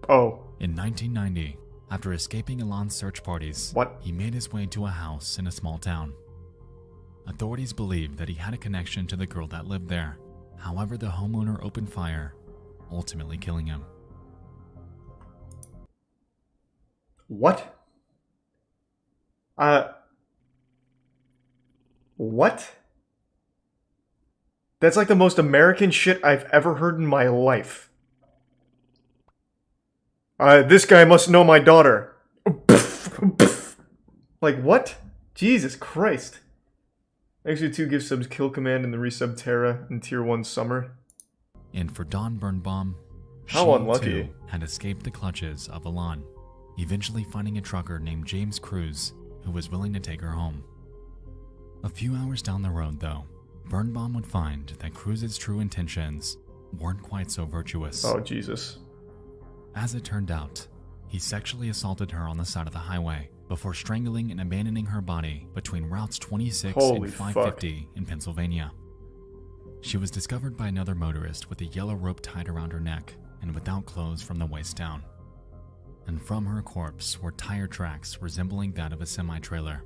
Oh. In 1990, after escaping Elan's search parties, he made his way to a house in a small town. Authorities believed that he had a connection to the girl that lived there. However, the homeowner opened fire, ultimately killing him. What? What? That's like the most American shit I've ever heard in my life. This guy must know my daughter. Like, what? Jesus Christ. Actually, 2 gift subs Kill Command and the resub Terra in Tier 1 Summer. And for Don Birnbaum, how unlucky, too had escaped the clutches of Elan, eventually finding a trucker named James Cruz who was willing to take her home. A few hours down the road, though, Birnbaum would find that Cruz's true intentions weren't quite so virtuous. Oh, Jesus. As it turned out, he sexually assaulted her on the side of the highway before strangling and abandoning her body between routes 26 and 550 in Pennsylvania. She was discovered by another motorist with a yellow rope tied around her neck and without clothes from the waist down. And from her corpse were tire tracks resembling that of a semi-trailer.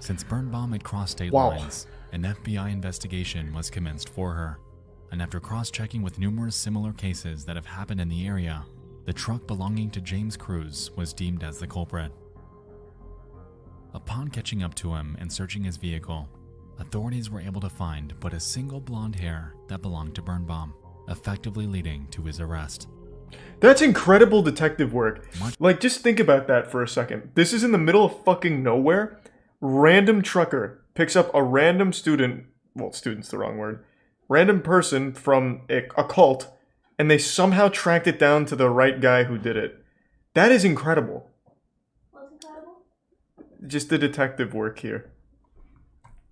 Since Birnbaum had crossed state lines, an FBI investigation was commenced for her, and after cross-checking with numerous similar cases that have happened in the area, the truck belonging to James Cruz was deemed as the culprit. Upon catching up to him and searching his vehicle, authorities were able to find but a single blonde hair that belonged to Birnbaum, effectively leading to his arrest. That's incredible detective work. Like, just think about that for a second. This is in the middle of fucking nowhere. Random trucker picks up a random student, well, student's the wrong word, random person from a cult, and they somehow tracked it down to the right guy who did it. That is incredible. What's incredible? Just the detective work here.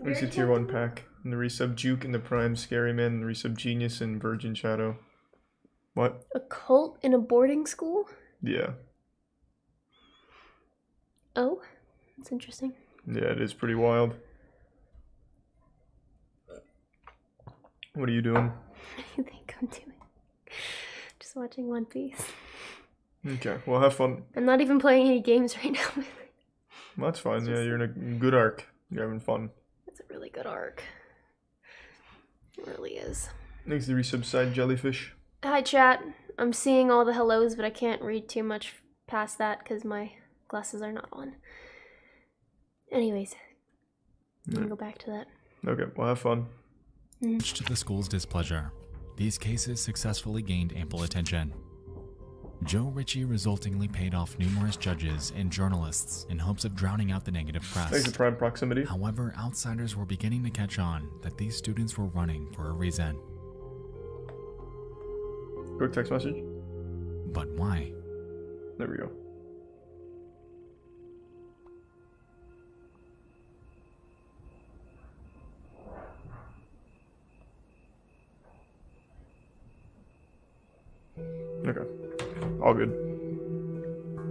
There's a tier 1 pack. And the resub Juke and the Prime Scary Man, and the resub Genius and Virgin Shadow. What? A cult in a boarding school? Yeah. Oh, that's interesting. Yeah, it is pretty wild. What are you doing? What do you think I'm doing? Just watching One Piece. Okay, well, have fun. I'm not even playing any games right now. Well, that's fine. Yeah, you're in a good arc. You're having fun. It's a really good arc. It really is. Thanks to resub Side Jellyfish. Hi, chat. I'm seeing all the hellos, but I can't read too much past that because my glasses are not on. Anyways, I'm gonna go back to that. Okay, well, have fun. Much to the school's displeasure, these cases successfully gained ample attention. Joe Ritchie resultingly paid off numerous judges and journalists in hopes of drowning out the negative press. Thanks to Prime Proximity. However, outsiders were beginning to catch on that these students were running for a reason. Quick text message. But why? There we go. Okay. All good.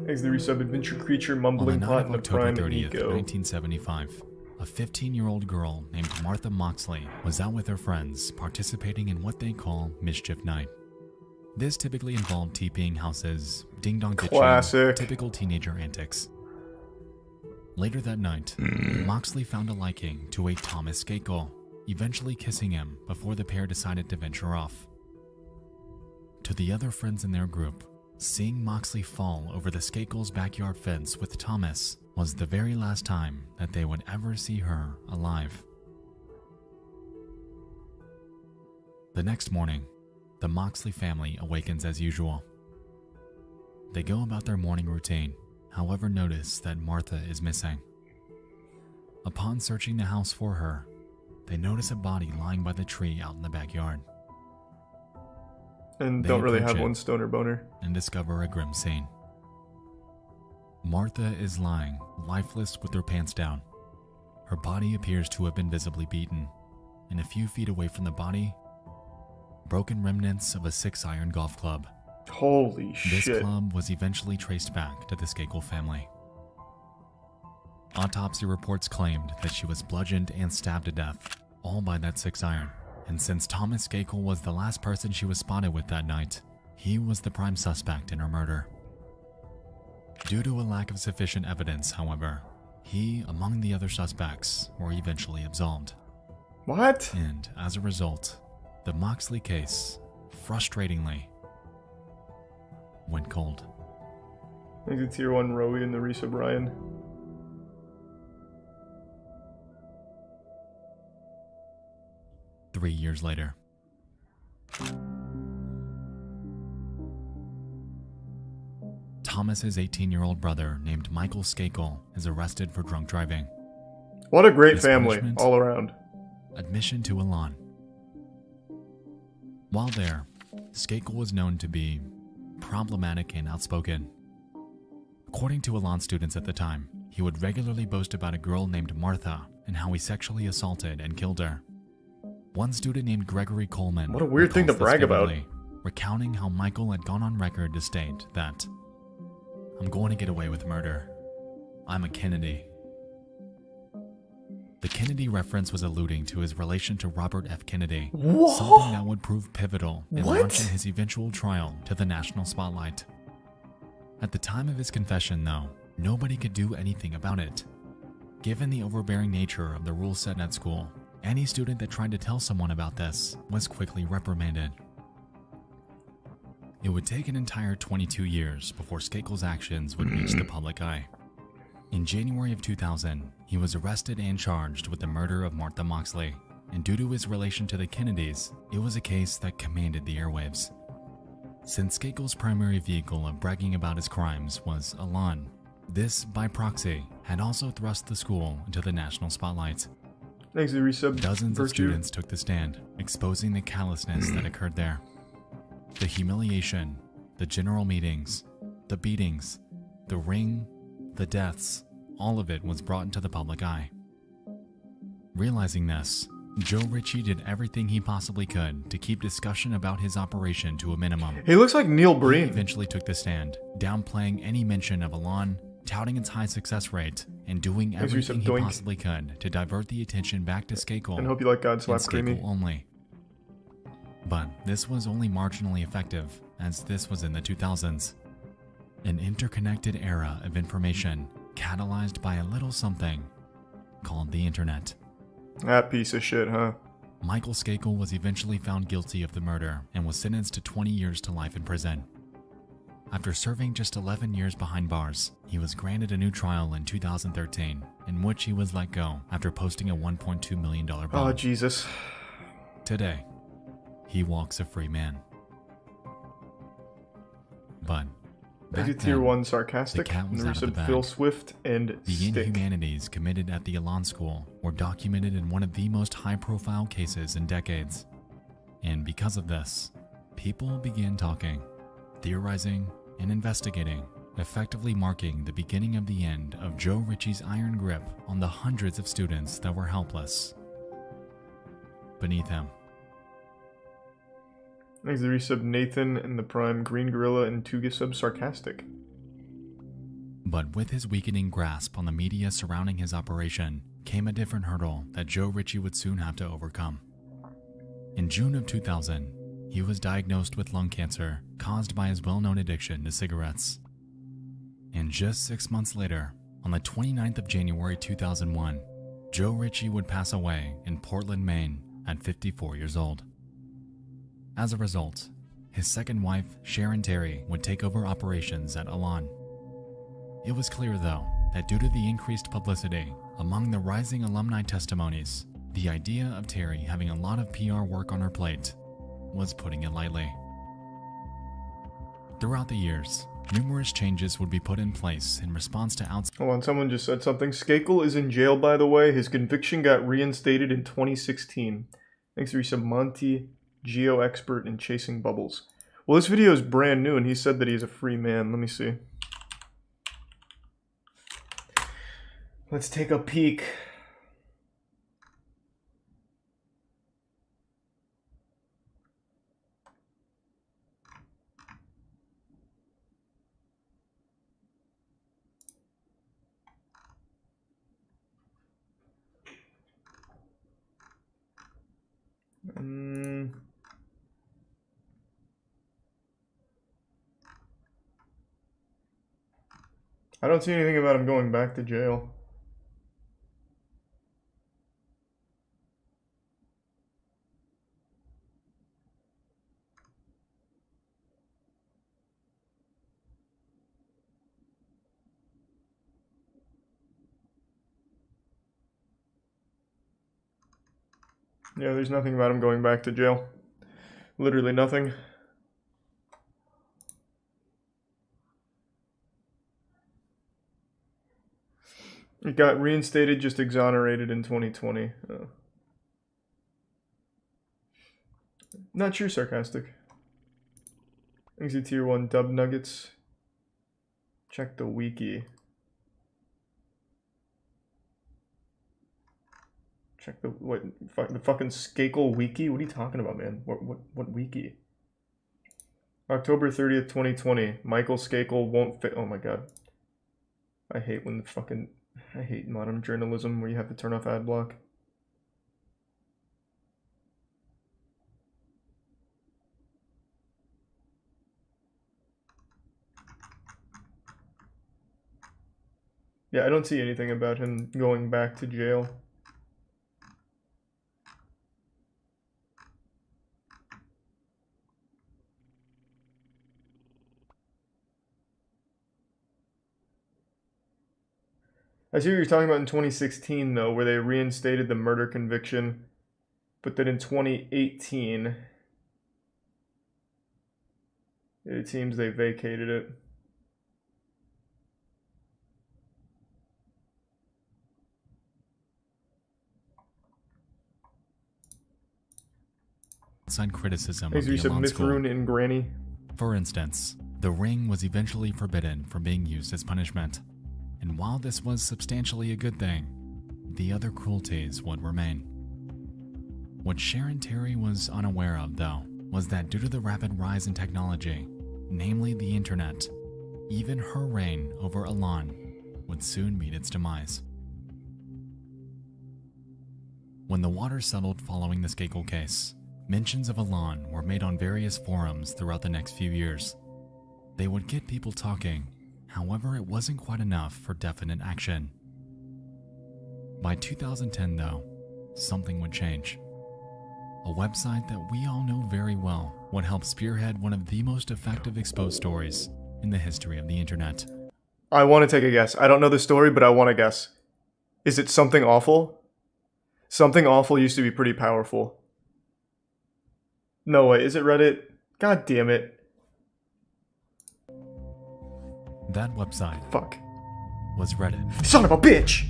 Thanks to the resub Adventure Creature Mumbling Plot in the Prime 30th, Eco. 1975, a 15-year-old girl named Martha Moxley was out with her friends participating in what they call Mischief Night. This typically involved TPing houses, ding-dong ditching, typical teenager antics. Later that night, Moxley found a liking to a Thomas Skakel, eventually kissing him before the pair decided to venture off. To the other friends in their group, seeing Moxley fall over the Skakel's backyard fence with Thomas was the very last time that they would ever see her alive. The next morning, the Moxley family awakens as usual. They go about their morning routine, however notice that Martha is missing. Upon searching the house for her, they notice a body lying by the tree out in the backyard. And They don't really approach have it one stoner boner. and discover a grim scene. Martha is lying, lifeless with her pants down. Her body appears to have been visibly beaten, and a few feet away from the body, broken remnants of a 6-iron golf club. Holy This shit. club was eventually traced back to the Skakel family. Autopsy reports claimed that she was bludgeoned and stabbed to death, all by that 6-iron. And since Thomas Skakel was the last person she was spotted with that night, he was the prime suspect in her murder. Due to a lack of sufficient evidence, however, he, among the other suspects, were eventually absolved. What? And as a result, the Moxley case, frustratingly, went cold. Thanks to Tier 1 Rowie and the Risa Brian. Three years later. Thomas's 18-year-old brother named Michael Skakel is arrested for drunk driving. What a great His family, punishment? all around. Admission to Elan. While there, Skakel was known to be problematic and outspoken. According to Elan students at the time, he would regularly boast about a girl named Martha and how he sexually assaulted and killed her. One student named Gregory Coleman, What a weird thing to recalls this brag about. vividly, recounting how Michael had gone on record to state that, "I'm going to get away with murder. I'm a Kennedy." The Kennedy reference was alluding to his relation to Robert F. Kennedy, What? something that would prove pivotal in What? launching his eventual trial to the national spotlight. At the time of his confession, though, nobody could do anything about it. Given the overbearing nature of the rules set at school, any student that tried to tell someone about this was quickly reprimanded. It would take an entire 22 years before Skakel's actions would reach the public eye. In January of 2000, he was arrested and charged with the murder of Martha Moxley, and due to his relation to the Kennedys, it was a case that commanded the airwaves. Since Skakel's primary vehicle of bragging about his crimes was Elan, this, by proxy, had also thrust the school into the national spotlight. Thanks to resub Dozens of Virtue. students took the stand, exposing the callousness that occurred there. The humiliation, the general meetings, the beatings, the ring, the deaths, all of it was brought into the public eye. Realizing this, Joe Ritchie did everything he possibly could to keep discussion about his operation to a minimum. He looks like Neil He Breen. eventually took the stand, downplaying any mention of Elan, touting its high success rate, and doing Thanks for everything he doink. possibly could to divert the attention back to Skakel And hope you like God and Slap Creamy. Skakel only. But this was only marginally effective, as this was in the 2000s. An interconnected era of information catalyzed by a little something called the internet. That piece of shit, huh? Michael Skakel was eventually found guilty of the murder and was sentenced to 20 years to life in prison. After serving just 11 years behind bars, he was granted a new trial in 2013, in which he was let go after posting a $1.2 million bond. Oh, Jesus. Today, he walks a free man. But Thank you, back Tier then, 1 the Sarcastic. cat And was the out of the resub bag. Phil Swift and The Stick. inhumanities committed at the Elan School were documented in one of the most high-profile cases in decades. And because of this, people began talking, theorizing, and investigating, effectively marking the beginning of the end of Joe Ritchie's iron grip on the hundreds of students that were helpless beneath him. Thanks to the resub Nathan and the Prime Green Gorilla and Tuga sub Sarcastic. But with his weakening grasp on the media surrounding his operation came a different hurdle that Joe Ritchie would soon have to overcome. In June of 2000, he was diagnosed with lung cancer caused by his well-known addiction to cigarettes. And just 6 months later, on the 29th of January 2001, Joe Ritchie would pass away in Portland, Maine at 54 years old. As a result, his second wife, Sharon Terry, would take over operations at Elan. It was clear, though, that due to the increased publicity among the rising alumni testimonies, the idea of Terry having a lot of PR work on her plate was putting it lightly. Throughout the years, numerous changes would be put in place in response to Hold on, someone just said something. Skakel is in jail, by the way. His conviction got reinstated in 2016. Thanks to some Monty, geo expert in chasing bubbles. Well, this video is brand new, and he said that he's a free man. Let me see. Let's take a peek. I don't see anything about him going back to jail. Yeah, there's nothing about him going back to jail. Literally nothing. It got reinstated, just exonerated in 2020. Not true, sarcastic. Exit tier 1 dub nuggets. Check the wiki. Check the the fucking Skakel wiki? What are you talking about, man? What wiki? October 30th, 2020. Michael Skakel won't fit. Oh my god. I hate when I hate modern journalism where you have to turn off ad block. Yeah, I don't see anything about him going back to jail. I see what you're talking about in 2016, though, where they reinstated the murder conviction, but then in 2018, it seems they vacated it. Outside criticism of the Elan school. And Granny. For instance, the ring was eventually forbidden from being used as punishment. And while this was substantially a good thing, the other cruelties would remain. What Sharon Terry was unaware of, though, was that due to the rapid rise in technology, namely the internet, even her reign over Elan would soon meet its demise. When the water settled following the Skakel case, mentions of Elan were made on various forums throughout the next few years. They would get people talking. However, it wasn't quite enough for definite action. By 2010, though, something would change. A website that we all know very well would help spearhead one of the most effective exposed stories in the history of the internet. I want to take a guess. I don't know the story, but I want to guess. Is it Something Awful? Something Awful used to be pretty powerful. No way, is it Reddit? God damn it. That website was Reddit. Son of a bitch!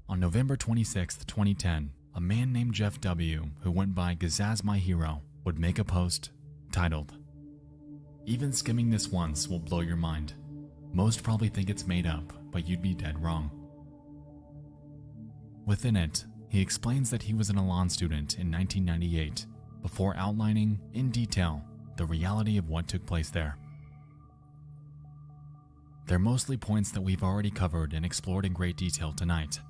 On November 26th, 2010, a man named Jeff W., who went by Gazaz My Hero, would make a post titled, "Even skimming this once will blow your mind. Most probably think it's made up, but you'd be dead wrong." Within it, he explains that he was an Elan student in 1998, before outlining, in detail, the reality of what took place there. They're mostly points that we've already covered and explored in great detail tonight.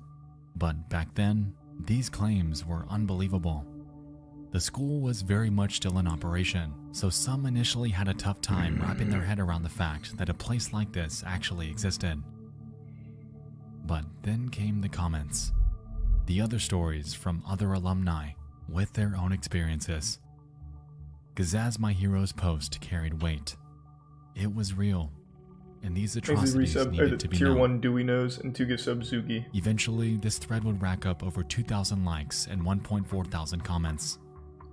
But back then, these claims were unbelievable. The school was very much still in operation, so some initially had a tough time wrapping their head around the fact that a place like this actually existed. But then came the comments. The other stories from other alumni with their own experiences. Gazaz My Hero's post carried weight. It was real, and these atrocities needed to be tier known. 1 Dewey Nose and 2 gift sub Zuki. Eventually, this thread would rack up over 2,000 likes and 1.4 thousand comments.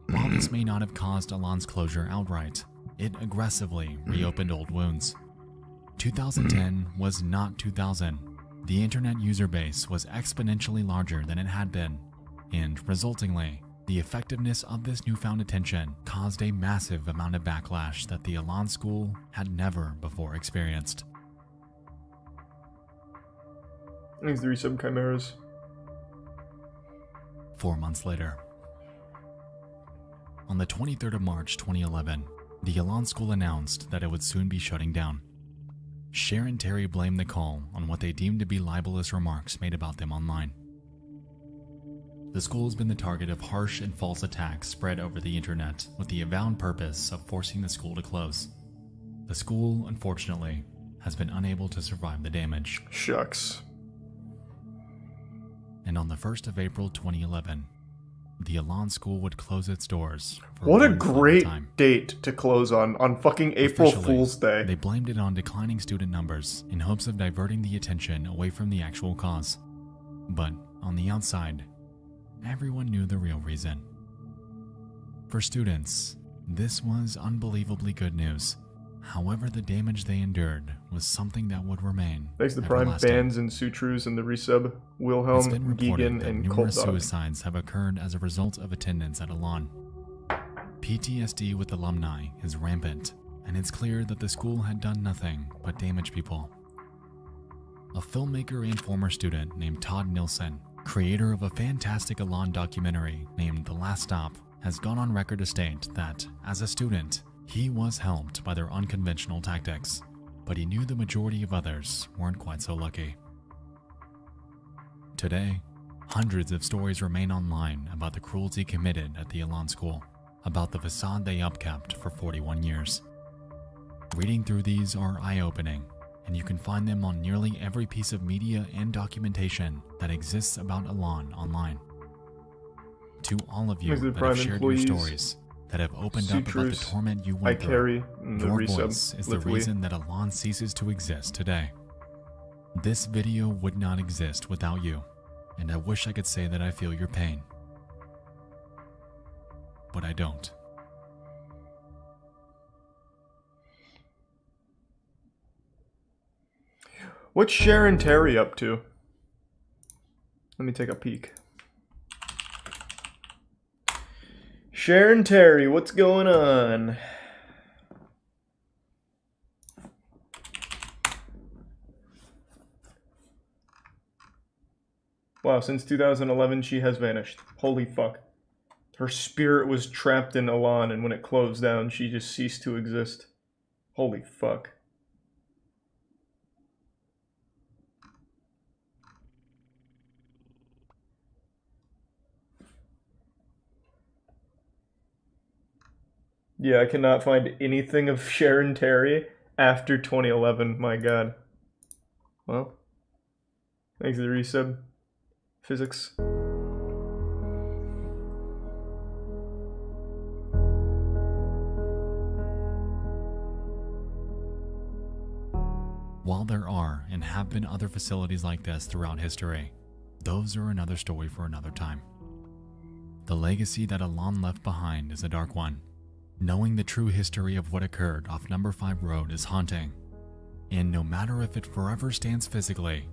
While this may not have caused Elan's closure outright, It aggressively reopened old wounds. 2010 was not 2000. The internet user base was exponentially larger than it had been, and resultingly, the effectiveness of this newfound attention caused a massive amount of backlash that the Elan School had never before experienced. These 3 sub-chimeras. 4 months later. On the 23rd of March 2011, the Elan School announced that it would soon be shutting down. Cher and Terry blamed the call on what they deemed to be libelous remarks made about them online. The school has been the target of harsh and false attacks spread over the internet with the avowed purpose of forcing the school to close. The school, unfortunately, has been unable to survive the damage. Shucks. And on the 1st of April 2011, the Elan School would close its doors. What a great date to close on fucking April Fool's Day. They blamed it on declining student numbers in hopes of diverting the attention away from the actual cause. But on the outside, everyone knew the real reason. For students, this was unbelievably good news. However, the damage they endured was something that would remain. Thanks to the Prime Fans and Sutrus and the resub, Wilhelm, It's been reported Geegan, that and numerous Cold Dog. suicides have occurred as a result of attendance at Elan. PTSD with alumni is rampant, and it's clear that the school had done nothing but damage people. A filmmaker and former student named Todd Nilsson, creator of a fantastic Elan documentary named The Last Stop, has gone on record to state that, as a student, he was helped by their unconventional tactics, but he knew the majority of others weren't quite so lucky. Today, hundreds of stories remain online about the cruelty committed at the Elan School, about the facade they upkept for 41 years. Reading through these are eye-opening, and you can find them on nearly every piece of media and documentation that exists about Elan online. To all of you that have shared your stories, that have opened up about the torment you went through, your voice is the reason that Elan ceases to exist today. This video would not exist without you, and I wish I could say that I feel your pain. But I don't. What's Sharon Terry up to? Let me take a peek. Sharon Terry, what's going on? Wow, since 2011 she has vanished. Holy fuck. Her spirit was trapped in Elan, and when it closed down, she just ceased to exist. Holy fuck. Yeah, I cannot find anything of Sharon Terry after 2011, my god. Well, thanks to the resub. Physics. While there are and have been other facilities like this throughout history, those are another story for another time. The legacy that Elan left behind is a dark one. Knowing the true history of what occurred off Number 5 Road is haunting. And no matter if it forever stands physically,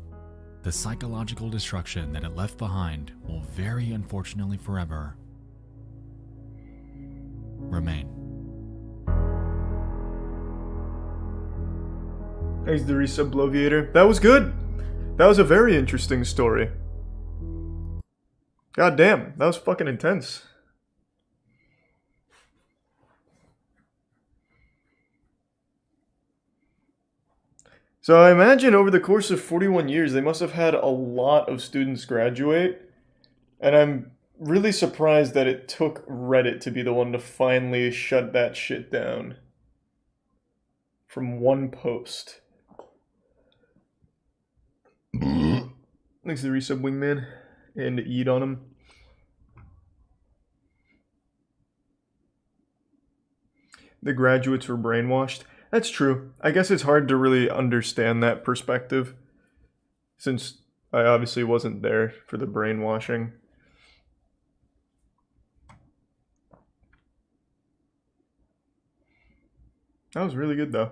the psychological destruction that it left behind will very unfortunately forever remain. Thanks the resub Bloviator. That was good! That was a very interesting story. God damn, that was fucking intense. So I imagine over the course of 41 years, they must have had a lot of students graduate. And I'm really surprised that it took Reddit to be the one to finally shut that shit down. From one post. Thanks to the resub Wingman and eat on him. The graduates were brainwashed. That's true. I guess it's hard to really understand that perspective, since I obviously wasn't there for the brainwashing. That was really good though.